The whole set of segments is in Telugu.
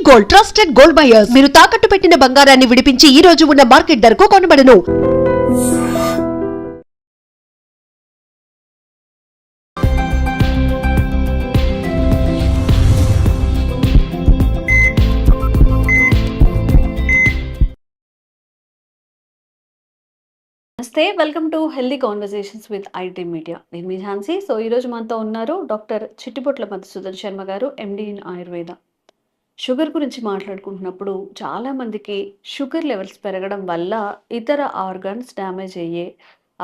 గోల్డ్ ట్రస్టెడ్ గోల్డ్ బయర్స్ మీరు తాకట్టు పెట్టిన బంగారాన్ని విడిపించి ఈ రోజు ఉన్న మార్కెట్ ధరకు కొనబడను. నమస్తే, welcome to healthy conversations with IT media. నేను మీ ఝాన్సీ. సో ఈరోజు మనతో ఉన్నారు డాక్టర్ చిట్టిపొట్ల మధుసూదన్ శర్మ గారు, ఎండి ఇన్ ఆయుర్వేద. షుగర్ గురించి మాట్లాడుకుంటున్నప్పుడు చాలామందికి షుగర్ లెవెల్స్ పెరగడం వల్ల ఇతర ఆర్గాన్స్ డ్యామేజ్ అయ్యే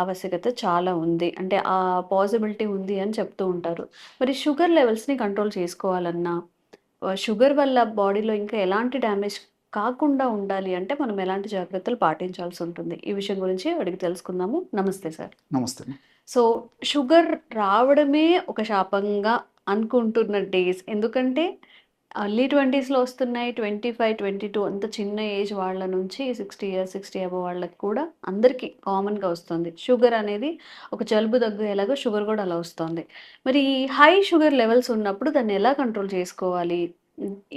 ఆవశ్యకత చాలా ఉంది, అంటే ఆ పాసిబిలిటీ ఉంది అని చెప్తూ ఉంటారు. మరి షుగర్ లెవెల్స్ని కంట్రోల్ చేసుకోవాలన్నా, షుగర్ వల్ల బాడీలో ఇంకా ఎలాంటి డ్యామేజ్ కాకుండా ఉండాలి అంటే మనం ఎలాంటి జాగ్రత్తలు పాటించాల్సి ఉంటుంది? ఈ విషయం గురించి అడిగి తెలుసుకుందాము. నమస్తే సార్. నమస్తే. సో షుగర్ రావడమే ఒక శాపంగా అనుకుంటున్న డేస్, ఎందుకంటే అర్లీ 20స్లో వస్తున్నాయి. 25, 22 అంత చిన్న ఏజ్ వాళ్ళ నుంచి 60 ఇయర్స్ 60 అబవ్ వాళ్ళకి కూడా అందరికీ కామన్గా వస్తుంది షుగర్ అనేది. ఒక జలుబు దగ్గు ఎలాగో షుగర్ కూడా అలా వస్తుంది. మరి ఈ హై షుగర్ లెవెల్స్ ఉన్నప్పుడు దాన్ని ఎలా కంట్రోల్ చేసుకోవాలి?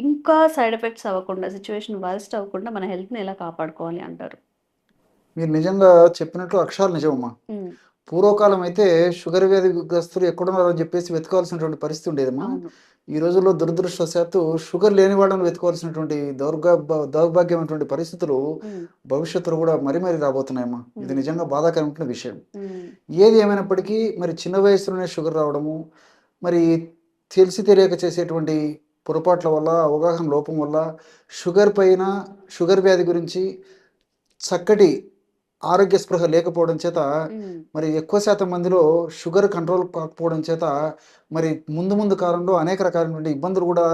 ఇంకా సైడ్ ఎఫెక్ట్స్ అవ్వకుండా, సిచ్యువేషన్ వర్స్ట్ అవ్వకుండా మన హెల్త్ని ఎలా కాపాడుకోవాలి అంటారు? మీరు నిజంగా చెప్పినట్లు అక్షరాలు నిజమమ్మా. పూర్వకాలం అయితే షుగర్ వ్యాధిగ్రస్తులు ఎక్కడున్నారని చెప్పేసి వెతకాల్సినటువంటి పరిస్థితి ఉండేదమ్మా. అవును. ఈ రోజుల్లో దురదృష్టవశాత్తు షుగర్ లేని వాళ్ళని వెతుకోవాల్సినటువంటి దౌర్భాగ్యమైనటువంటి పరిస్థితులు భవిష్యత్తులో కూడా మరీ రాబోతున్నాయమ్మా. ఇది నిజంగా బాధాకరమైన విషయం. ఏది ఏమైనప్పటికీ మరి చిన్న వయసులోనే షుగర్ రావడము, మరి తెలిసి తెలియక చేసేటువంటి పొరపాట్ల వల్ల, అవగాహన లోపం వల్ల షుగర్ వ్యాధి గురించి చక్కటి ఆరోగ్య స్పృహ లేకపోవడం చేత మరి ఎక్కువ శాతం మందిలో షుగర్ కంట్రోల్ కాకపోవడం చేత మరి ముందు కాలంలో అనేక రకాలైనటువంటి ఇబ్బందులు కూడా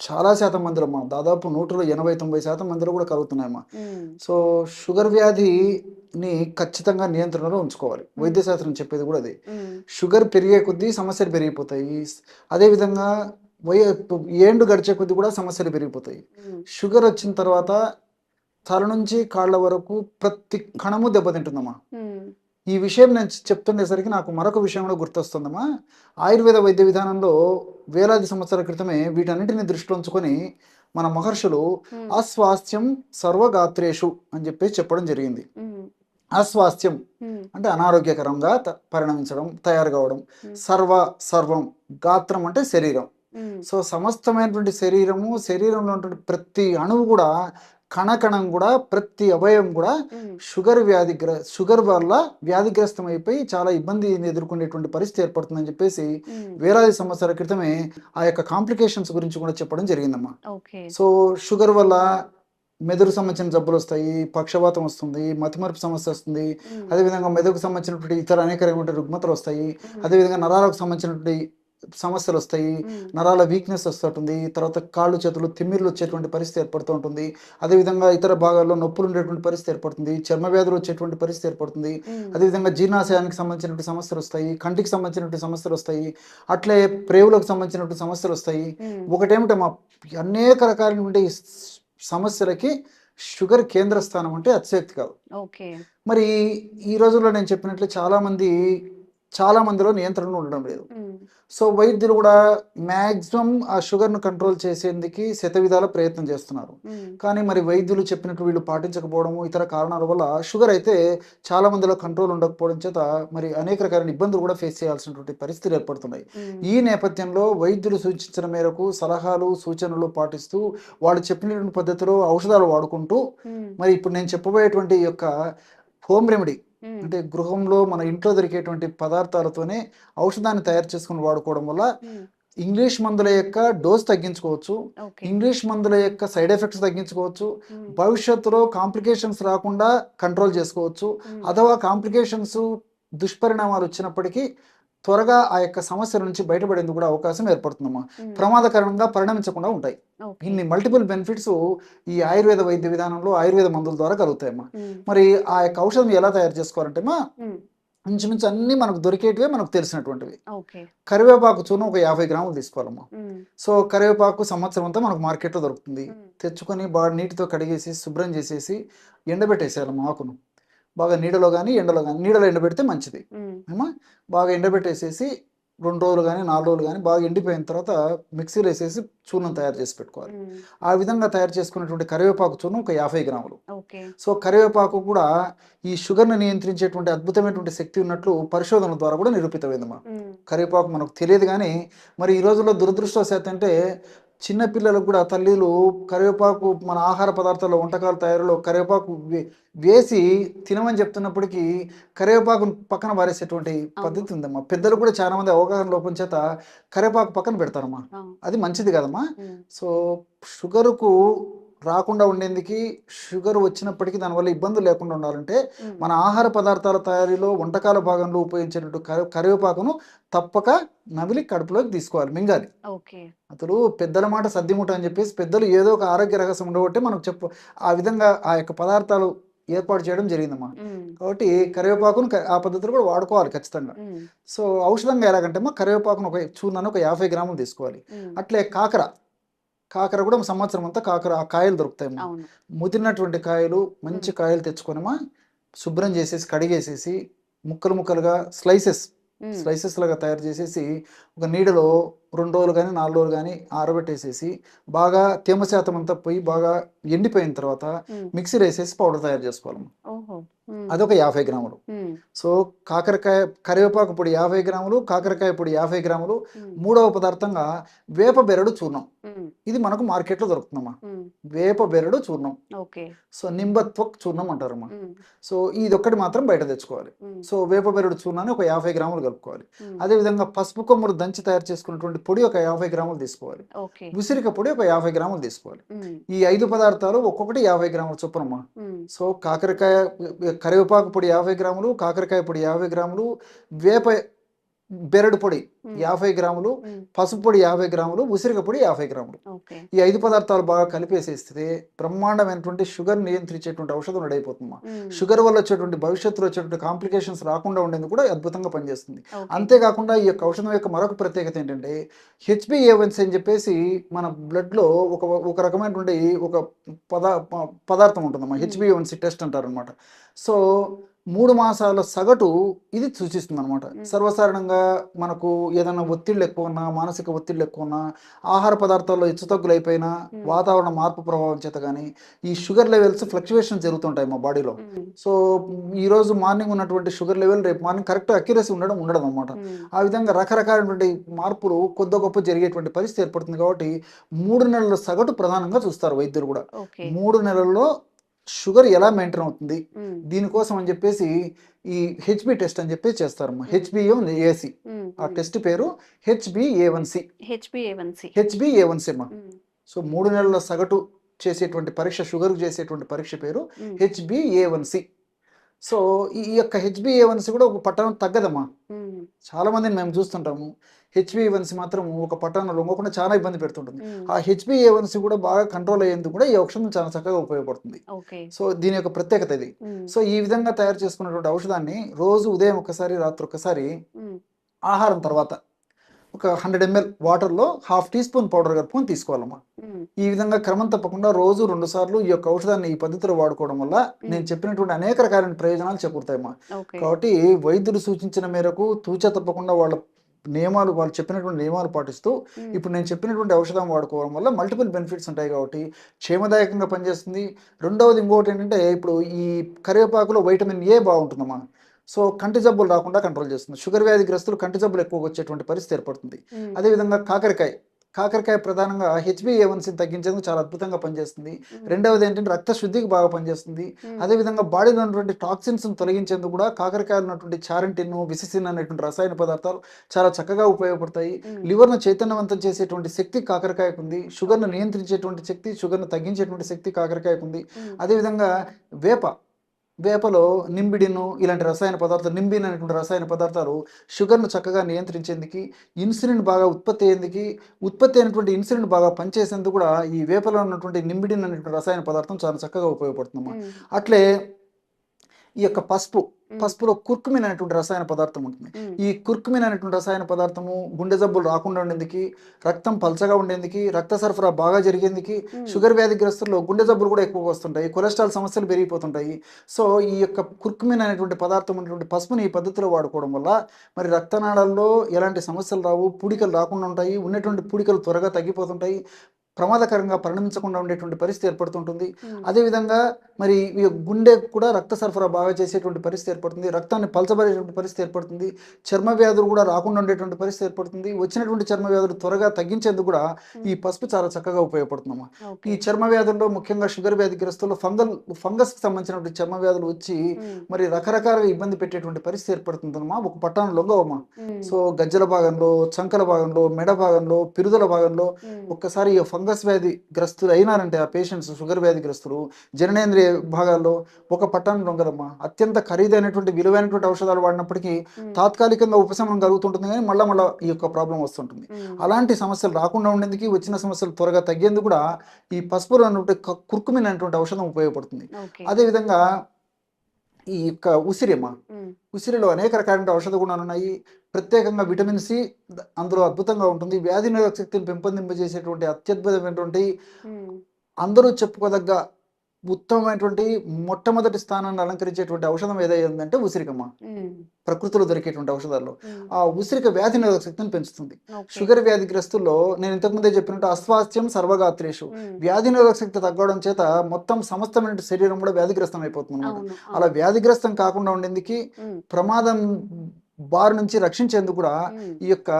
చాలా శాతం మందిలో అమ్మా, దాదాపు 180-90% మందిలో కూడా కలుగుతున్నాయమ్మా. సో షుగర్ వ్యాధిని ఖచ్చితంగా నియంత్రణలో ఉంచుకోవాలి. వైద్యశాస్త్రం చెప్పేది కూడా అదే. షుగర్ పెరిగే కొద్దీ సమస్యలు పెరిగిపోతాయి. అదేవిధంగా ఏండు గడిచే కొద్దీ కూడా సమస్యలు పెరిగిపోతాయి. షుగర్ వచ్చిన తర్వాత తల నుంచి కాళ్ళ వరకు ప్రతి కణము దెబ్బతింటుందమ్మా. ఈ విషయం నేను చెప్తుండేసరికి నాకు మరొక విషయం కూడా గుర్తొస్తుందమ్మా. ఆయుర్వేద వైద్య విధానంలో వేలాది సంవత్సరాల క్రితమే వీటన్నిటిని దృష్టిలో ఉంచుకొని మన మహర్షులు అస్వాస్థ్యం సర్వగాత్రేషు అని చెప్పేసి చెప్పడం జరిగింది. అస్వాస్థ్యం అంటే అనారోగ్యకరంగా పరిణమించడం, తయారు కావడం. సర్వం గాత్రం అంటే శరీరం. సో సమస్తమైనటువంటి శరీరంలో ఉన్నటువంటి ప్రతి అణువు కూడా, కణకణం కూడా, ప్రతి అవయవం కూడా షుగర్ వల్ల వ్యాధిగ్రస్తం అయిపోయి చాలా ఇబ్బందిని ఎదుర్కొనేటువంటి పరిస్థితి ఏర్పడుతుందని చెప్పేసి వేలాది సంవత్సరాల క్రితమే ఆ యొక్క కాంప్లికేషన్స్ గురించి కూడా చెప్పడం జరిగిందమ్మా. సో షుగర్ వల్ల మెదడు సంబంధించిన జబ్బులు వస్తాయి, పక్షవాతం వస్తుంది, మతిమరుపు సమస్య వస్తుంది. అదేవిధంగా మెదడుకు సంబంధించినటువంటి ఇతర అనేక రకమైన రుగ్మతలు వస్తాయి. అదేవిధంగా నరాలకు సంబంధించినటువంటి సమస్యలు వస్తాయి, నరాల వీక్నెస్ వస్తుంటుంది. తర్వాత కాళ్ళు చేతులు తిమ్మిర్లు వచ్చేటువంటి పరిస్థితి ఏర్పడుతూ ఉంటుంది. అదేవిధంగా ఇతర భాగాల్లో నొప్పులు ఉండేటువంటి పరిస్థితి ఏర్పడుతుంది, చర్మ వ్యాధులు వచ్చేటువంటి పరిస్థితి ఏర్పడుతుంది. అదేవిధంగా జీర్ణాశయానికి సంబంధించినటువంటి సమస్యలు వస్తాయి, కంటికి సంబంధించినటువంటి సమస్యలు వస్తాయి, అట్లే ప్రేవులకు సంబంధించినటువంటి సమస్యలు వస్తాయి. ఒకటేమిటో మా అనేక రకాలైనటువంటి సమస్యలకి షుగర్ కేంద్ర స్థానం అంటే అతిశక్తి కాదు. మరి ఈ రోజుల్లో నేను చెప్పినట్లు చాలా మందిలో నియంత్రణలో ఉండడం లేదు. సో వైద్యులు కూడా మ్యాక్సిమం ఆ షుగర్ను కంట్రోల్ చేసేందుకు శతవిధాల ప్రయత్నం చేస్తున్నారు. కానీ మరి వైద్యులు చెప్పినట్టు వీళ్ళు పాటించకపోవడము, ఇతర కారణాల వల్ల షుగర్ అయితే చాలా మందిలో కంట్రోల్ ఉండకపోవడం చేత మరి అనేక రకాల ఇబ్బందులు కూడా ఫేస్ చేయాల్సినటువంటి పరిస్థితులు ఏర్పడుతున్నాయి. ఈ నేపథ్యంలో వైద్యులు సూచించిన మేరకు సలహాలు, సూచనలు పాటిస్తూ వాళ్ళు చెప్పినటువంటి పద్ధతిలో ఔషధాలు వాడుకుంటూ మరి ఇప్పుడు నేను చెప్పబోయేటువంటి యొక్క హోమ్ రెమెడీ అంటే గృహంలో మన ఇంట్లో దొరికేటువంటి పదార్థాలతోనే ఔషధాన్ని తయారు చేసుకుని వాడుకోవడం వల్ల ఇంగ్లీష్ మందుల యొక్క డోస్ తగ్గించుకోవచ్చు, ఇంగ్లీష్ మందుల యొక్క సైడ్ ఎఫెక్ట్స్ తగ్గించుకోవచ్చు, భవిష్యత్తులో కాంప్లికేషన్స్ రాకుండా కంట్రోల్ చేసుకోవచ్చు. అథవా కాంప్లికేషన్స్ దుష్పరిణామాలు వచ్చినప్పటికీ త్వరగా ఆ యొక్క సమస్యల నుంచి బయటపడేందుకు కూడా అవకాశం ఏర్పడుతుందమ్మా. ప్రమాదకరంగా పరిణమించకుండా ఉంటాయి. ఇన్ని మల్టిపుల్ బెనిఫిట్స్ ఈ ఆయుర్వేద వైద్య విధానంలో ఆయుర్వేద మందుల ద్వారా కలుగుతాయమ్మా. మరి ఆ యొక్క ఔషధం ఎలా తయారు చేసుకోవాలంటే ఇంచుమించు అన్ని మనకు దొరికేటివే, మనకు తెలిసినటువంటివి. కరివేపాకు చూర్ణం ఒక 50 గ్రాములు తీసుకోవాలమ్మా. సో కరివేపాకు సంవత్సరం అంతా మనకు మార్కెట్లో దొరుకుతుంది. తెచ్చుకొని బాగా నీటితో కడిగేసి శుభ్రం చేసేసి ఎండబెట్టేసేయాలమ్మా. ఆకును బాగా నీడలో కానీ ఎండలో ఎండబెడితే మంచిది. బాగా ఎండబెట్టేసేసి 2 రోజులు కానీ 4 రోజులు కానీ బాగా ఎండిపోయిన తర్వాత మిక్సీలో వేసేసి చూర్ణం తయారు చేసి పెట్టుకోవాలి. ఆ విధంగా తయారు చేసుకున్నటువంటి కరివేపాకు చూర్ణం ఒక 50 గ్రాములు. ఓకే. సో కరివేపాకు కూడా ఈ షుగర్ని నియంత్రించేటువంటి అద్భుతమైనటువంటి శక్తి ఉన్నట్లు పరిశోధనల ద్వారా కూడా నిరూపితమైందమ్మా. కరివేపాకు మనకు తెలియదు కానీ మరి ఈ రోజుల్లో దురదృష్టవశాత్తు అంటే చిన్నపిల్లలకు కూడా తల్లిలు కరివేపాకు మన ఆహార పదార్థాల్లో వంటకాల తయారీలో కరివేపాకు వేసి తినమని చెప్తున్నప్పటికీ కరివేపాకు పక్కన పారేసేటువంటి పద్ధతి ఉందమ్మా. పెద్దలు కూడా చాలా మంది అవగాహన లోపం చేత కరివేపాకు పక్కన పెడతారమ్మా. అది మంచిది కదమ్మా. సో షుగర్కు రాకుండా ఉండేందుకు, షుగర్ వచ్చినప్పటికీ దానివల్ల ఇబ్బందులు లేకుండా ఉండాలంటే మన ఆహార పదార్థాల తయారీలో వంటకాల భాగంలో ఉపయోగించేటట్టు కరివేపాకును తప్పక నమిలి కడుపులోకి తీసుకోవాలి, మింగాలి. అసలు పెద్దల మాట సద్దిముట అని చెప్పేసి పెద్దలు ఏదో ఒక ఆరోగ్య రహస్యం ఉండబట్టే మనకు ఆ విధంగా ఆ యొక్క పదార్థాలు ఏర్పాటు చేయడం జరిగిందమ్మా. కాబట్టి కరివేపాకును ఆ పద్ధతిలో కూడా వాడుకోవాలి ఖచ్చితంగా. సో ఔషధంగా ఎలాగంటే కరివేపాకును ఒక చూర్ణాన్ని ఒక 50 గ్రాములు తీసుకోవాలి. అట్లే కాకర కూడా సంవత్సరం అంతా ఆ కాయలు దొరుకుతాయి. ముదిరినటువంటి కాయలు, మంచి కాయలు తెచ్చుకొనిమా శుభ్రం చేసేసి కడిగేసేసి ముక్కలుగా స్లైసెస్ లాగా తయారు చేసేసి ఒక నీడలో 2 రోజులు కానీ 4 రోజులు కానీ ఆరబెట్టేసేసి బాగా తేమ శాతం అంతా పోయి బాగా ఎండిపోయిన తర్వాత మిక్సీ వేసేసి పౌడర్ తయారు చేసుకోవాలి. అదొక 50 గ్రాములు. సో కరివేపాకు పొడి 50 గ్రాములు, కాకరకాయ పొడి 50 గ్రాములు. మూడవ పదార్థంగా వేప బెరడు చూర్ణం. ఇది మనకు మార్కెట్లో దొరుకుతుందమ్మా. వేప బెరడు చూర్ణం. సో నింబత్వక్ చూర్ణం అంటారమ్మా. సో ఇది ఒక్కటి మాత్రం బయట తెచ్చుకోవాలి. సో వేప బెరడు చూర్ణాన్ని ఒక 50 గ్రాములు కలుపుకోవాలి. అదేవిధంగా పసుపు కొమ్ములు దంచి తయారు చేసుకున్నటువంటి పొడి ఒక 50 గ్రాములు తీసుకోవాలి. ఉసిరిక పొడి ఒక 50 గ్రాములు తీసుకోవాలి. ఈ 5 పదార్థాలు ఒక్కొక్కటి 50 గ్రాముల చొప్పునమ్మా. సో కరివేపాకు పొడి 50 గ్రాములు, కాకరకాయ పొడి 50 గ్రాములు, వేప బెరడు పొడి 50 గ్రాములు, పసుపు పొడి 50 గ్రాములు, ఉసిరిక పొడి 50 గ్రాములు. ఈ 5 పదార్థాలు బాగా కలిపేసేస్తే బ్రహ్మాండమైనటువంటి షుగర్ నియంత్రించేటువంటి ఔషధం రెడీ అయిపోతుందమ్మా. షుగర్ వల్ల వచ్చేటువంటి భవిష్యత్తులో వచ్చేటువంటి కాంప్లికేషన్స్ రాకుండా ఉండేందుకు కూడా అద్భుతంగా పనిచేస్తుంది. అంతేకాకుండా ఈ యొక్క ఔషధం యొక్క మరొక ప్రత్యేకత ఏంటంటే HbA1c అని చెప్పేసి మన బ్లడ్లో ఒక రకమైనటువంటి ఒక పదార్థం ఉంటుందమ్మా. HbA1c టెస్ట్ అంటారు అనమాట. సో 3 మాసాల సగటు ఇది సూచిస్తుంది అనమాట. సర్వసాధారణంగా మనకు ఏదైనా ఒత్తిళ్ళు ఎక్కువ ఉన్నా, మానసిక ఒత్తిళ్ళు ఎక్కువ ఉన్నా, ఆహార పదార్థాల్లో హెచ్చుతగ్గులు అయిపోయినా, వాతావరణ మార్పు ప్రభావం చేత కానీ ఈ షుగర్ లెవెల్స్ ఫ్లక్చువేషన్ జరుగుతుంటాయి మా బాడీలో. సో ఈ రోజు మార్నింగ్ ఉన్నటువంటి షుగర్ లెవెల్ రేపు మార్నింగ్ కరెక్ట్ అక్యురసీ ఉండడం అనమాట. ఆ విధంగా రకరకాలైనటువంటి మార్పులు కొద్ది గొప్ప జరిగేటువంటి పరిస్థితి ఏర్పడుతుంది. కాబట్టి 3 నెలల సగటు ప్రధానంగా చూస్తారు వైద్యులు కూడా. 3 నెలల్లో షుగర్ ఎలా మెయింటైన్ అవుతుంది దీనికోసం అని చెప్పేసి ఈ HB టెస్ట్ అని చెప్పేసి చేస్తారమ్మా. HbA1c ఆ టెస్ట్ పేరు HbA1c అమ్మా. సో 3 నెలల సగటు చేసేటువంటి పరీక్ష, షుగర్ చేసేటువంటి పరీక్ష పేరు HbA1c. సో ఈ యొక్క HbA1c కూడా ఒక పట్టణం తగ్గదమ్మా. చాలా మందిని మేము చూస్తుంటాము. HbA1c మాత్రం ఒక పట్టణంలో ఇంకొకటి చాలా ఇబ్బంది పెడుతుంటుంది. ఆ HbA1c కూడా బాగా కంట్రోల్ అయ్యేందుకు కూడా ఈ ఔషధం చాలా చక్కగా ఉపయోగపడుతుంది. సో దీని యొక్క ప్రత్యేకత ఇది. సో ఈ విధంగా తయారు చేసుకున్నటువంటి ఔషధాన్ని రోజు ఉదయం ఒకసారి, రాత్రి ఒకసారి, ఆహారం తర్వాత ఒక 100 ml వాటర్లో 1/2 teaspoon పౌడర్ కలుపుకొని తీసుకోవాలమ్మా. ఈ విధంగా క్రమం తప్పకుండా రోజు 2 సార్లు ఈ యొక్క ఔషధాన్ని ఈ పద్ధతిలో వాడుకోవడం వల్ల నేను చెప్పినటువంటి అనేక రకాలైన ప్రయోజనాలు చేకూరుతాయమ్మా. కాబట్టి వైద్యులు సూచించిన మేరకు తూచా తప్పకుండా వాళ్ళు చెప్పినటువంటి నియమాలు పాటిస్తూ ఇప్పుడు నేను చెప్పినటువంటి ఔషధం వాడుకోవడం వల్ల మల్టిపుల్ బెనిఫిట్స్ ఉంటాయి. కాబట్టి క్షేమదాయకంగా పనిచేస్తుంది. రెండవది ఇంకోటి ఏంటంటే ఇప్పుడు ఈ కరివేపాకులో వైటమిన్ A బాగుంటుందమ్మా. సో కంటి జబ్బులు రాకుండా కంట్రోల్ చేస్తుంది. షుగర్ వ్యాధిగ్రస్తులు కంటి జబ్బులు ఎక్కువగా వచ్చేటువంటి పరిస్థితి ఏర్పడుతుంది. అదేవిధంగా కాకరకాయ ప్రధానంగా HbA1c తగ్గించేందుకు చాలా అద్భుతంగా పనిచేస్తుంది. రెండవది ఏంటంటే రక్త శుద్ధికి బాగా పనిచేస్తుంది. అదేవిధంగా బాడీలో ఉన్నటువంటి టాక్సిన్స్ తొలగించేందుకు కూడా కాకరకాయలు ఉన్నటువంటి చారంటిన్, విసిసిన్ అనేటువంటి రసాయన పదార్థాలు చాలా చక్కగా ఉపయోగపడతాయి. లివర్ను చైతన్యవంతం చేసేటువంటి శక్తి కాకరకాయకు ఉంది. షుగర్ను నియంత్రించేటువంటి శక్తి, షుగర్ను తగ్గించేటువంటి శక్తి కాకరకాయకు ఉంది. అదేవిధంగా వేపలో నింబిడిన్ ఇలాంటి రసాయన పదార్థాలు, నింబిన్ అనేటువంటి రసాయన పదార్థాలు షుగర్ను చక్కగా నియంత్రించేందుకు, ఇన్సులిన్ బాగా ఉత్పత్తి అయినటువంటి ఇన్సులిన్ బాగా పనిచేసేందుకు కూడా ఈ వేపలో ఉన్నటువంటి నింబిడిన్ అనేటువంటి రసాయన పదార్థం చాలా చక్కగా ఉపయోగపడుతుందమ్మా. అట్లే ఈ యొక్క పసుపు పసుపులో కుర్కుమిన్ అనేటువంటి రసాయన పదార్థం ఉంటుంది. ఈ కుర్కుమిన్ అనేటువంటి రసాయన పదార్థము గుండె జబ్బులు రాకుండా ఉండేందుకు, రక్తం పల్చగా ఉండేందుకు, రక్త సరఫరా బాగా జరిగేందుకు, షుగర్ వ్యాధిగ్రస్తుల్లో గుండె జబ్బులు కూడా ఎక్కువగా వస్తుంటాయి, కొలెస్ట్రాల్ సమస్యలు పెరిగిపోతుంటాయి. సో ఈ యొక్క కుర్కుమిన్ అనేటువంటి పదార్థం అనేటువంటి పసుపుని ఈ పద్ధతిలో వాడుకోవడం వల్ల మరి రక్తనాళాల్లో ఎలాంటి సమస్యలు రావు, పూడికలు రాకుండా ఉంటాయి, ఉన్నటువంటి పూడికలు త్వరగా తగ్గిపోతుంటాయి, ప్రమాదకరంగా పరిణమించకుండా ఉండేటువంటి పరిస్థితి ఏర్పడుతుంటుంది. అదేవిధంగా మరి ఈ గుండె కూడా రక్త సరఫరా బాగా చేసేటువంటి పరిస్థితి ఏర్పడుతుంది, రక్తాన్ని పలచబడేటువంటి పరిస్థితి ఏర్పడుతుంది, చర్మ వ్యాధులు కూడా రాకుండా ఉండేటువంటి పరిస్థితి ఏర్పడుతుంది. వచ్చినటువంటి చర్మ వ్యాధులు త్వరగా తగ్గించేందుకు కూడా ఈ పసుపు చాలా చక్కగా ఉపయోగపడుతుందమ్మా. ఈ చర్మ వ్యాధుల్లో ముఖ్యంగా షుగర్ వ్యాధిగ్రస్తుల్లో ఫంగస్కి సంబంధించినటువంటి చర్మ వ్యాధులు వచ్చి మరి రకరకాలుగా ఇబ్బంది పెట్టేటువంటి పరిస్థితి ఏర్పడుతుందమ్మా. ఒక పట్టాను లొంగవమ్మా. సో గజ్జల భాగంలో, చంకల భాగంలో, మెడ భాగంలో, పిరుదల భాగంలో ఒక్కసారి ఈ ఫంగస్ వ్యాధి గ్రస్తులు అయినారంటే ఆ పేషెంట్స్, షుగర్ వ్యాధిగ్రస్తులు జననేంద్రియ భాగాల్లో ఒక పట్టాను లొంగదమ్మా. అత్యంత ఖరీదైనటువంటి విలువైనటువంటి ఔషధాలు వాడినప్పటికీ తాత్కాలికంగా ఉపశమనం కలుగుతుంటుంది, కానీ మళ్ళా ఈ యొక్క ప్రాబ్లం వస్తుంటుంది. అలాంటి సమస్యలు రాకుండా ఉండేందుకు, వచ్చిన సమస్యలు త్వరగా తగ్గేందుకు కూడా ఈ పసుపులో ఉన్నటువంటి కుర్కుమిన్ అనేటువంటి ఔషధం ఉపయోగపడుతుంది. అదేవిధంగా ఈ యొక్క ఉసిరిమ్మ, ఉసిరిలో అనేక రకాలైన ఔషధ గుణాలు ఉన్నాయి. ప్రత్యేకంగా విటమిన్ సి అందులో అద్భుతంగా ఉంటుంది. వ్యాధి నిరోధక శక్తిని పెంపొందింపజేసేటువంటి అత్యద్భుతమైనటువంటి, అందరూ చెప్పుకోదగ్గ ఉత్తమమైనటువంటి మొట్టమొదటి స్థానాన్ని అలంకరించేటువంటి ఔషధం ఏదైందంటే ఉసిరికమ్మ. ప్రకృతిలో దొరికేటువంటి ఔషధాల్లో ఆ ఉసిరిక వ్యాధి నిరోధక శక్తిని పెంచుతుంది. షుగర్ వ్యాధిగ్రస్తుల్లో నేను ఇంతకుముందే చెప్పినట్టు అస్వాస్థ్యం సర్వగాత్రేషు, వ్యాధి నిరోధక శక్తి తగ్గడం చేత మొత్తం సమస్తమైన శరీరం కూడా వ్యాధిగ్రస్తం అయిపోతుంది అన్నమాట. అలా వ్యాధిగ్రస్తం కాకుండా ఉండేందుకు, ప్రమాదం బారి నుంచి రక్షించేందుకు కూడా ఈ యొక్క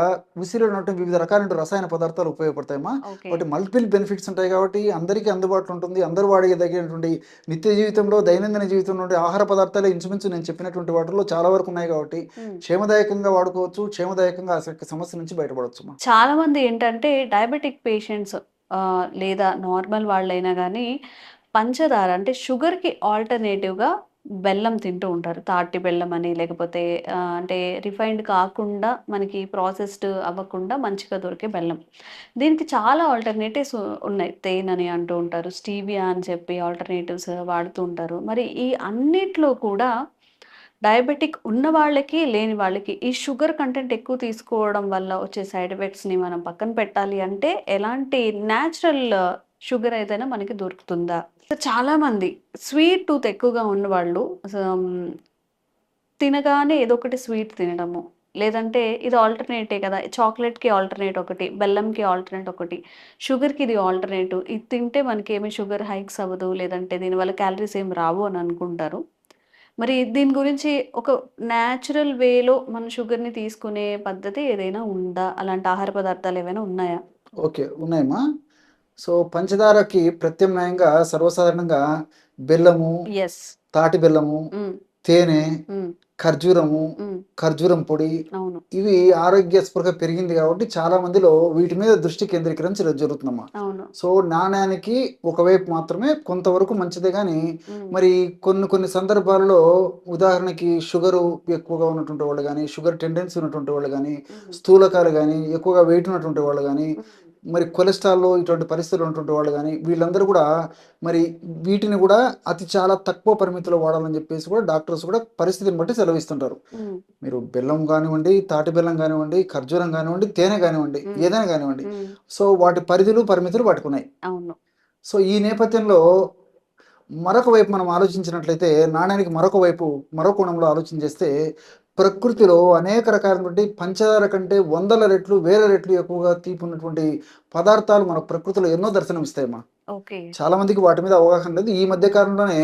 ఉసిరిలో ఉన్నటువంటి వివిధ రకాలైన రసాయన పదార్థాలు ఉపయోగపడతాయమ్మా. కాబట్టి మల్టిపుల్ బెనిఫిట్స్ ఉంటాయి కాబట్టి అందరికీ అందుబాటులో ఉంటుంది. అందరూ వాడేదగినటువంటి నిత్య జీవితంలో, దైనందిన జీవితంలో ఉండే ఆహార పదార్థాలే ఇంచుమించు నేను చెప్పినటువంటి వాటిలో చాలా వరకు ఉన్నాయి కాబట్టి క్షేమదాయకంగా వాడుకోవచ్చు, క్షేమదాయకంగా ఆ సమస్య నుంచి బయటపడవచ్చు. చాలా మంది ఏంటంటే డయాబెటిక్ పేషెంట్స్ లేదా నార్మల్ వాళ్ళైనా కానీ పంచదార అంటే షుగర్కి ఆల్టర్నేటివ్గా బెల్లం తింటూ ఉంటారు. తాటి బెల్లం అని, లేకపోతే అంటే రిఫైన్డ్ కాకుండా మనకి ప్రాసెస్డ్ అవ్వకుండా మంచిగా దొరికే బెల్లం. దీనికి చాలా ఆల్టర్నేటివ్స్ ఉన్నాయి. తేనె అని అంటూ ఉంటారు, స్టీవియా అని చెప్పి ఆల్టర్నేటివ్స్ వాడుతూ ఉంటారు. మరి ఈ అన్నిట్లో కూడా డయాబెటిక్ ఉన్న వాళ్ళకి, లేని వాళ్ళకి ఈ షుగర్ కంటెంట్ ఎక్కువ తీసుకోవడం వల్ల వచ్చే సైడ్ ఎఫెక్ట్స్ని మనం పక్కన పెట్టాలి అంటే ఎలాంటి న్యాచురల్ షుగర్ ఏదైనా మనకి దొరుకుతుందా? చాలా మంది స్వీట్ టూత్ ఎక్కువగా ఉన్నవాళ్ళు తినగానే ఏదో ఒకటి స్వీట్ తినడము, లేదంటే ఇది ఆల్టర్నేటే కదా, చాక్లెట్కి ఆల్టర్నేట్ ఒకటి, బెల్లంకి ఆల్టర్నేట్ ఒకటి, షుగర్కి ఇది ఆల్టర్నేటివ్, ఇది తింటే మనకి ఏమి షుగర్ హైక్స్ అవ్వదు, లేదంటే దీనివల్ల క్యాలరీస్ ఏం రావు అని అనుకుంటారు. మరి దీని గురించి ఒక న్యాచురల్ వేలో మన షుగర్ని తీసుకునే పద్ధతి ఏదైనా ఉందా? అలాంటి ఆహార పదార్థాలు ఏమైనా ఉన్నాయా? ఓకే, ఉన్నాయమ్మా. సో పంచదారకి ప్రత్యామ్నాయంగా సర్వసాధారణంగా బెల్లము, తాటి బెల్లము, తేనె, ఖర్జూరము, ఖర్జూరం పొడి, ఇవి ఆరోగ్య స్పృహ పెరిగింది కాబట్టి చాలా మందిలో వీటి మీద దృష్టి కేంద్రీకరించడం జరుగుతుందమ్మా. సో నాణ్యానికి ఒకవైపు మాత్రమే కొంతవరకు మంచిదే, కానీ మరి కొన్ని సందర్భాల్లో ఉదాహరణకి షుగరు ఎక్కువగా ఉన్నటువంటి వాళ్ళు కానీ, షుగర్ టెండెన్సీ ఉన్నటువంటి వాళ్ళు కానీ, స్థూలకాలు కానీ, ఎక్కువగా వెయిట్ ఉన్నటువంటి వాళ్ళు కానీ, మరి కొలెస్ట్రాల్లో ఇటువంటి పరిస్థితులు ఉన్నటువంటి వాళ్ళు కానీ, వీళ్ళందరూ కూడా మరి వీటిని కూడా చాలా తక్కువ పరిమితిలో వాడాలని చెప్పేసి కూడా డాక్టర్స్ కూడా పరిస్థితిని బట్టి సెలవిస్తుంటారు. మీరు బెల్లం కానివ్వండి, తాటి బెల్లం కానివ్వండి, ఖర్జూరం కానివ్వండి, తేనె కానివ్వండి, ఏదైనా కానివ్వండి, సో వాటి పరిధులు పరిమితులు పట్టుకున్నాయి. సో ఈ నేపథ్యంలో మరొక వైపు మనం ఆలోచించినట్లయితే, నాణ్యానికి మరో కోణంలో ఆలోచన చేస్తే, ప్రకృతిలో అనేక రకాలైనటువంటి పంచదార కంటే వందల రెట్లు, వేల రెట్లు ఎక్కువగా తీపి ఉన్నటువంటి పదార్థాలు మన ప్రకృతిలో ఎన్నో దర్శనమిస్తాయమ్మా. చాలా మందికి వాటి మీద అవగాహన లేదు. ఈ మధ్య కాలంలోనే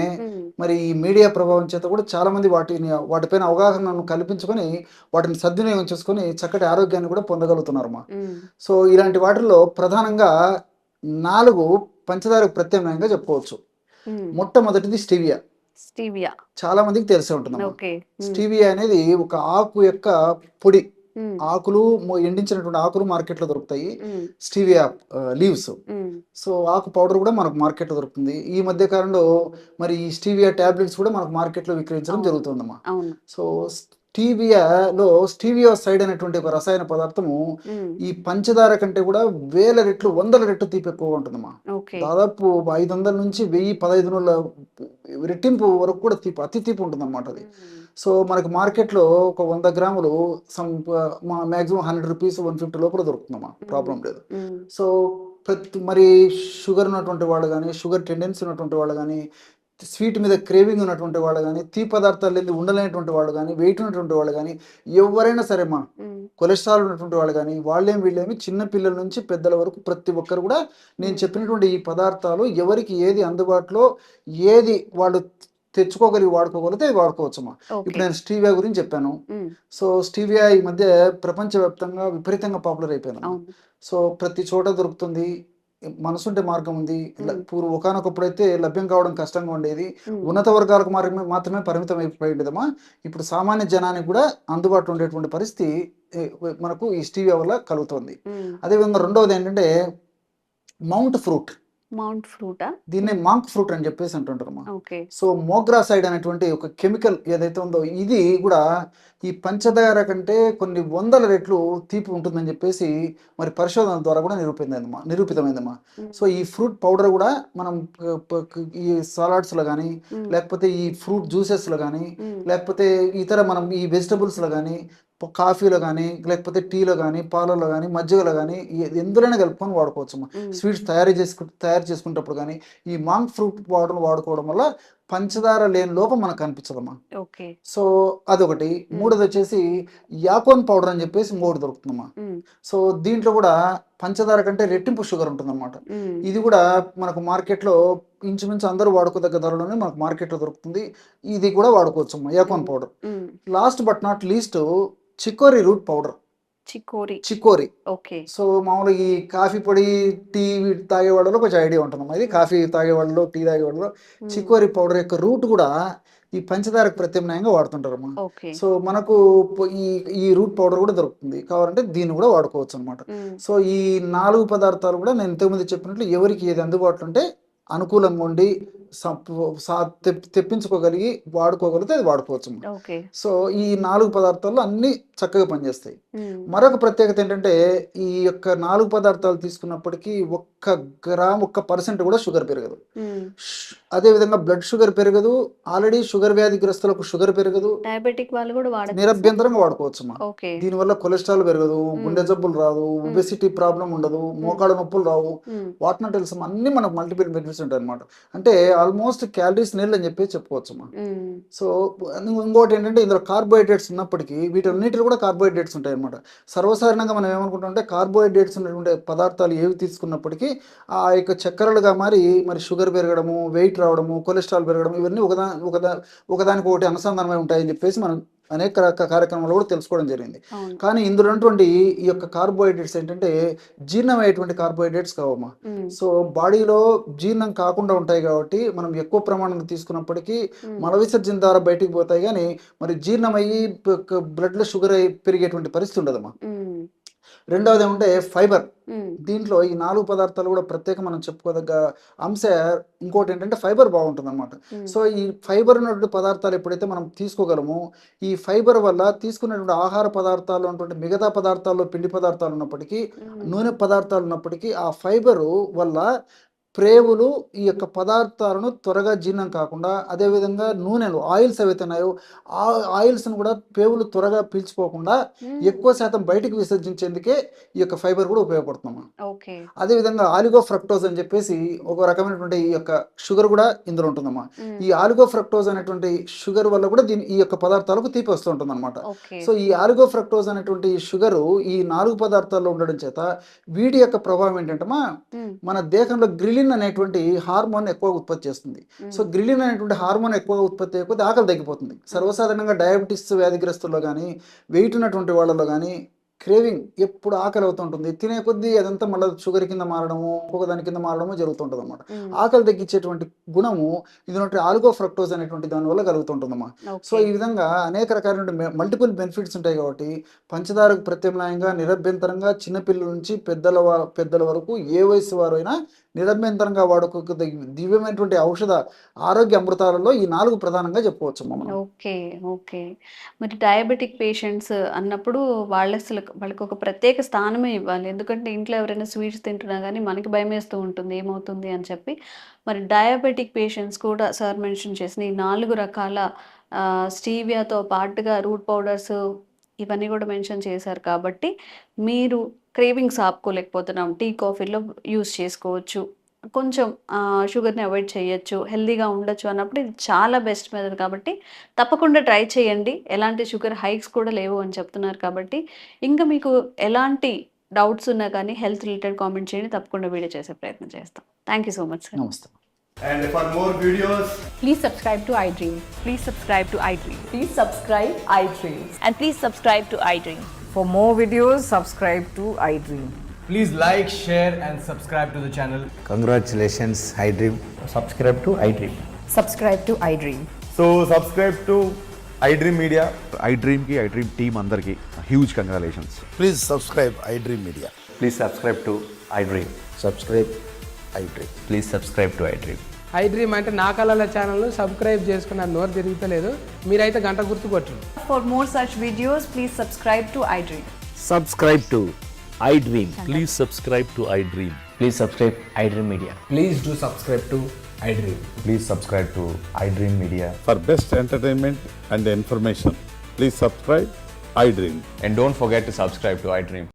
మరి ఈ మీడియా ప్రభావం చేత కూడా చాలా మంది వాటిపైన అవగాహనను కల్పించుకొని వాటిని సద్వినియోగం చేసుకొని చక్కటి ఆరోగ్యాన్ని కూడా పొందగలుగుతున్నారమ్మా. సో ఇలాంటి వాటిల్లో ప్రధానంగా 4 పంచదారకు ప్రత్యామ్నాయంగా చెప్పుకోవచ్చు. మొట్టమొదటిది స్టీవియా. చాలా మందికి తెలిసే ఉంటుంది. స్టీవియా అనేది ఒక ఆకు యొక్క పొడి. ఆకులు, ఎండించినటువంటి ఆకులు మార్కెట్లో దొరుకుతాయి, స్టీవియా లీవ్స్. సో ఆకు పౌడర్ కూడా మనకు మార్కెట్లో దొరుకుతుంది. ఈ మధ్య కాలంలో మరి ఈ స్టీవియా టాబ్లెట్స్ కూడా మనకు మార్కెట్లో విక్రయించడం జరుగుతుందమ్మా. సో స్టీవియా సైడ్ అనేటువంటి ఒక రసాయన పదార్థము ఈ పంచదార కంటే కూడా వేల రెట్లు, వందల రెట్లు తీపి ఎక్కువగా ఉంటుందమ్మా. దాదాపు 500 నుంచి 1000, 1500 రెట్టింపు వరకు కూడా తీపి, అతి తీపి ఉంటుంది అనమాట అది. సో మనకు మార్కెట్లో ఒక 100 గ్రాములు మ్యాక్సిమం 100 రూపీస్ 150 లోపల దొరుకుతుందమ్మా, ప్రాబ్లం లేదు. సో మరి షుగర్ ఉన్నటువంటి వాళ్ళు కానీ, షుగర్ టెండెన్సీ ఉన్నటువంటి వాళ్ళు కానీ, స్వీట్ మీద క్రేవింగ్ ఉన్నటువంటి వాళ్ళు కానీ, తీపి పదార్థాలు వెళ్ళి ఉండలేనటువంటి వాళ్ళు కానీ, వెయిట్ ఉన్నటువంటి వాళ్ళు కానీ, ఎవరైనా సరే మా కొలెస్ట్రాల్ ఉన్నటువంటి వాళ్ళు కానీ, వీళ్ళేమి చిన్న పిల్లల నుంచి పెద్దల వరకు ప్రతి ఒక్కరు కూడా నేను చెప్పినటువంటి ఈ పదార్థాలు ఎవరికి ఏది అందుబాటులో, ఏది వాళ్ళు తెచ్చుకోగలిగి వాడుకోగలిగితే వాడుకోవచ్చమ్మా. ఇప్పుడు నేను స్టీవియా గురించి చెప్పాను. సో స్టీవియా ఈ మధ్య ప్రపంచవ్యాప్తంగా విపరీతంగా పాపులర్ అయిపోయింది. సో ప్రతి చోట దొరుకుతుంది. మనసుంటే మార్గం ఉంది. ఒకనొకప్పుడైతే లభ్యం కావడం కష్టంగా ఉండేది. ఉన్నత వర్గాలకు మాత్రమే పరిమితం అయిపోయిందమ్మా. ఇప్పుడు సామాన్య జనానికి కూడా అందుబాటులో ఉండేటువంటి పరిస్థితి మనకు ఈ స్టీవియా వల్ల కలుగుతుంది. అదేవిధంగా రెండవది ఏంటంటే మౌంట్ ఫ్రూట్. దీన్ని మాంక్ ఫ్రూట్ అని చెప్పేసి అంటుంటారమ్మా. సో మోగ్రాసైడ్ అనేటువంటి ఒక కెమికల్ ఏదైతే ఉందో ఇది కూడా ఈ పంచదార కంటే కొన్ని 100 రెట్లు తీపి ఉంటుందని చెప్పేసి మరి పరిశోధన ద్వారా కూడా నిరూపితమైందమ్మా. సో ఈ ఫ్రూట్ పౌడర్ కూడా మనం ఈ సలాడ్స్లో కానీ, లేకపోతే ఈ ఫ్రూట్ జ్యూసెస్లో కానీ, లేకపోతే ఇతర మనం ఈ వెజిటబుల్స్లో కానీ, కాఫీలో కానీ, లేకపోతే టీలో కానీ, పాలలో కానీ, మజ్జిగలో కానీ ఎందులోనే కలుపుకొని వాడుకోవచ్చమ్మా. స్వీట్స్ తయారు చేసుకునేటప్పుడు కానీ ఈ మాంక్ ఫ్రూట్ పౌడర్ వాడుకోవడం వల్ల పంచదార లేని లోపం మనకు కనిపించదమ్మా. సో అదొకటి. మూడోది వచ్చేసి యాకోన్ పౌడర్ అని చెప్పేసి ఇంకోటి దొరుకుతుందమ్మా. సో దీంట్లో కూడా పంచదార కంటే రెట్టింపు షుగర్ ఉంటుందన్నమాట. ఇది కూడా మనకు మార్కెట్లో ఇంచుమించు అందరూ వాడుకోదగ్గ ధరలోనే మనకు మార్కెట్లో దొరుకుతుంది. ఇది కూడా వాడుకోవచ్చమ్మా, yacon powder. Last but not least chicory root powder. Chicory. So మామూలుగా ఈ కాఫీ పొడి, టీ తాగే వాళ్ళలో కొంచెం ఐడియా ఉంటుందమ్మా. ఇది కాఫీ తాగే వాళ్ళలో, టీ తాగే వాళ్ళలో చికోరీ పౌడర్ యొక్క రూట్ కూడా ఈ పంచదారకు ప్రత్యామ్నాయంగా వాడుతుంటారమ్మా. సో మనకు ఈ రూట్ పౌడర్ కూడా దొరుకుతుంది. కావాలంటే దీన్ని కూడా వాడుకోవచ్చు అనమాట. సో ఈ 4 పదార్థాలు కూడా నేను ఇంతకుముందు చెప్పినట్లు ఎవరికి ఏది అందుబాటులో ఉంటే అనుకూలంగా ఉండి తెప్పించుకోగలిగి వాడుకోగలిగితే అది వాడుకోవచ్చు. సో ఈ 4 పదార్థాల్లో అన్ని చక్కగా పనిచేస్తాయి. మరొక ప్రత్యేకత ఏంటంటే ఈ యొక్క 4 పదార్థాలు తీసుకున్నప్పటికీ 1 గ్రామ్ 1% కూడా షుగర్ పెరగదు. అదే విధంగా బ్లడ్ షుగర్ పెరగదు. ఆల్రెడీ షుగర్ వ్యాధిగ్రస్తులకు షుగర్ పెరగదు. డయాబెటిక్ వాళ్ళు కూడా నిరభ్యంతరంగా వాడుకోవచ్చు. దీనివల్ల కొలెస్ట్రాల్ పెరగదు, గుండె జబ్బులు రాదు, ఒబెసిటీ ప్రాబ్లం ఉండదు, మోకాళ్ళ నొప్పులు రావు, వాటిని తెలుసు అన్ని మనకు మల్టిపుల్ బెనిఫిట్స్ ఉంటాయి అనమాట. అంటే ఆల్మోస్ట్ క్యాలరీస్ నీళ్ళు అని చెప్పి చెప్పుకోవచ్చమ్మా. సో ఇంకోటి ఏంటంటే ఇందులో కార్బోహైడ్రేట్స్ ఉన్నప్పటికీ వీటన్నిటిలో కూడా కార్బోహైడ్రేట్స్ ఉంటాయి అనమాట. సర్వసాధారణంగా మనం ఏమనుకుంటామంటే కార్బోహైడ్రేట్స్ ఉన్నటువంటి పదార్థాలు ఏవి తీసుకున్నప్పటికీ ఆ యొక్క చక్కెరలుగా మరి షుగర్ పెరగడము, వెయిట్ రావడము, కొలెస్ట్రాల్ పెరగడం ఇవన్నీ ఒకదానికి ఒకటి అనుసంధానమై ఉంటాయని చెప్పేసి మనం అనేక కార్యక్రమాలు కూడా తెలుసుకోవడం జరిగింది. కానీ ఇందులో ఉన్నటువంటి ఈ యొక్క కార్బోహైడ్రేట్స్ ఏంటంటే జీర్ణమయ్యేటువంటి కార్బోహైడ్రేట్స్ కావమ్మా. సో బాడీలో జీర్ణం కాకుండా ఉంటాయి కాబట్టి మనం ఎక్కువ ప్రమాణంలో తీసుకున్నప్పటికీ మల విసర్జన ద్వారా బయటికి పోతాయి, కానీ మరి జీర్ణమయ్యి బ్లడ్లో షుగర్ పెరిగేటువంటి పరిస్థితి ఉండదమ్మా. రెండవది ఏమంటే ఫైబర్. దీంట్లో ఈ 4 పదార్థాలు కూడా ప్రత్యేక మనం చెప్పుకోదగ్గ అంశ. ఇంకోటి ఏంటంటే ఫైబర్ బాగుంటుంది అనమాట. సో ఈ ఫైబర్ ఉన్నటువంటి పదార్థాలు ఎప్పుడైతే మనం తీసుకోగలమో ఈ ఫైబర్ వల్ల తీసుకున్నటువంటి ఆహార పదార్థాలు ఉన్నటువంటి మిగతా పదార్థాల్లో పిండి పదార్థాలు ఉన్నప్పటికీ, నూనె పదార్థాలు ఉన్నప్పటికీ ఆ ఫైబరు వల్ల ప్రేవులు ఈ యొక్క పదార్థాలను త్వరగా జీర్ణం కాకుండా, అదేవిధంగా నూనెలు ఆయిల్స్ ఏవైతే ఉన్నాయో ఆ ఆయిల్స్ను కూడా ప్రేవులు త్వరగా పీల్చుకోకుండా ఎక్కువ శాతం బయటికి విసర్జించేందుకే ఈ యొక్క ఫైబర్ కూడా ఉపయోగపడుతుందమ్మా. అదేవిధంగా ఆలిగో ఫ్రక్టోజ్ అని చెప్పేసి ఒక రకమైనటువంటి ఈ యొక్క షుగర్ కూడా ఇందులో ఉంటుందమ్మా. ఈ ఆలిగో ఫ్రక్టోజ్ అనేటువంటి షుగర్ వల్ల కూడా ఈ యొక్క పదార్థాలకు తీపి వస్తూ ఉంటుంది అనమాట. సో ఈ ఆలిగో ఫ్రక్టోజ్ అనేటువంటి షుగరు ఈ 4 పదార్థాల్లో ఉండడం చేత వీటి యొక్క ప్రభావం ఏంటంటే మన దేహంలో గ్రిలిన్ అనేటువంటి హార్మోన్ ఎక్కువ ఉత్పత్తి చేస్తుంది. సో గ్రిలిన్ అనేటువంటి హార్మోన్ ఎక్కువగా ఉత్పత్తి అయిపోతే ఆకలి తగ్గిపోతుంది. సర్వసాధారణంగా డయాబెటీస్ వ్యాధిగ్రస్తుల్లో కానీ, వెయిట్ ఉన్నటువంటి వాళ్ళలో కానీ క్రేవింగ్ ఎప్పుడు ఆకలి అవుతుంటుంది. తినే కొద్దీ అదంతా మళ్ళీ షుగర్ కింద మారడము, ఇంకొక దాని కింద మారడము జరుగుతుంటుంది అనమాట. ఆకలి తగ్గించేటువంటి గుణము ఇది ఆలిగో ఫ్రక్టోజ్ అనేటువంటి దాని వల్ల కలుగుతుంటుందమ్మా. సో ఈ విధంగా అనేక రకాలైన మల్టిపుల్ బెనిఫిట్స్ ఉంటాయి కాబట్టి పంచదారకు ప్రత్యామ్నాయంగా నిరభ్యంతరంగా చిన్నపిల్లల నుంచి పెద్దల వరకు ఏ వయసు వారు అయినా నిరభ్యంతరంగా వాడుకోక దివ్యమైనటువంటి ఔషధ ఆరోగ్య అమృతాలలో ఈ 4 ప్రధానంగా చెప్పుకోవచ్చు మనం. ఓకే. ఓకే. మరి డయాబెటిక్ పేషెంట్స్ అన్నప్పుడు వాళ్ళకి ఒక ప్రత్యేక స్థానమే ఇవ్వాలి. ఎందుకంటే ఇంట్లో ఎవరైనా స్వీట్స్ తింటున్నా గానీ మనకి భయమేస్తూ ఉంటుంది. ఏమవుతుంది అని చెప్పి. మరి డయాబెటిక్ పేషెంట్స్ కూడా సార్ మెన్షన్ చేసిన ఈ 4 రకాల స్టీవియాతో పాటుగా రూట్ పౌడర్స్ ఇవన్నీ కూడా మెన్షన్ చేశారు కాబట్టి మీరు క్రేవింగ్స్ ఆపుకోలేకపోతున్నాం. టీ, కాఫీలో యూజ్ చేసుకోవచ్చు. కొంచెం షుగర్‌ని అవాయిడ్ చేయొచ్చు. హెల్తీగా ఉండొచ్చు అన్నప్పుడు ఇది చాలా బెస్ట్ మెథడ్ కాబట్టి తప్పకుండా ట్రై చేయండి. ఎలాంటి షుగర్ హైక్స్ కూడా లేవు అని చెప్తున్నారు కాబట్టి ఇంకా మీకు ఎలాంటి డౌట్స్ ఉన్నా కానీ హెల్త్ రిలేటెడ్ కామెంట్ చేయండి. తప్పకుండా వీడియో చేసే ప్రయత్నం చేస్తాం. Thank you so much sir. నమస్తే. And for more videos, Please subscribe to iDream. Please subscribe to iDream. Please subscribe iDream. And please subscribe to iDream. For more videos, subscribe to iDream. please like, share, and subscribe to the channel. Congratulations, iDream. subscribe to iDream. Subscribe to iDream. So subscribe to iDream Media. iDream की iDream team अंदर की huge congratulations. Please subscribe iDream Media. Please subscribe to iDream. Subscribe iDream. Please subscribe to iDream. iDream అంటే నా కళల ఛానల్ను సబ్స్క్రైబ్ చేసుకున్న నోరు తిరుగుతలేదు. మీరైతే గంట గుర్తు కొట్టండి. For more such videos, please subscribe to iDream. Subscribe to iDream. Please subscribe to iDream. Please subscribe iDream Media. Please do subscribe to iDream. Please subscribe to iDream Media. For best entertainment and information, please subscribe iDream. And don't forget to subscribe to iDream.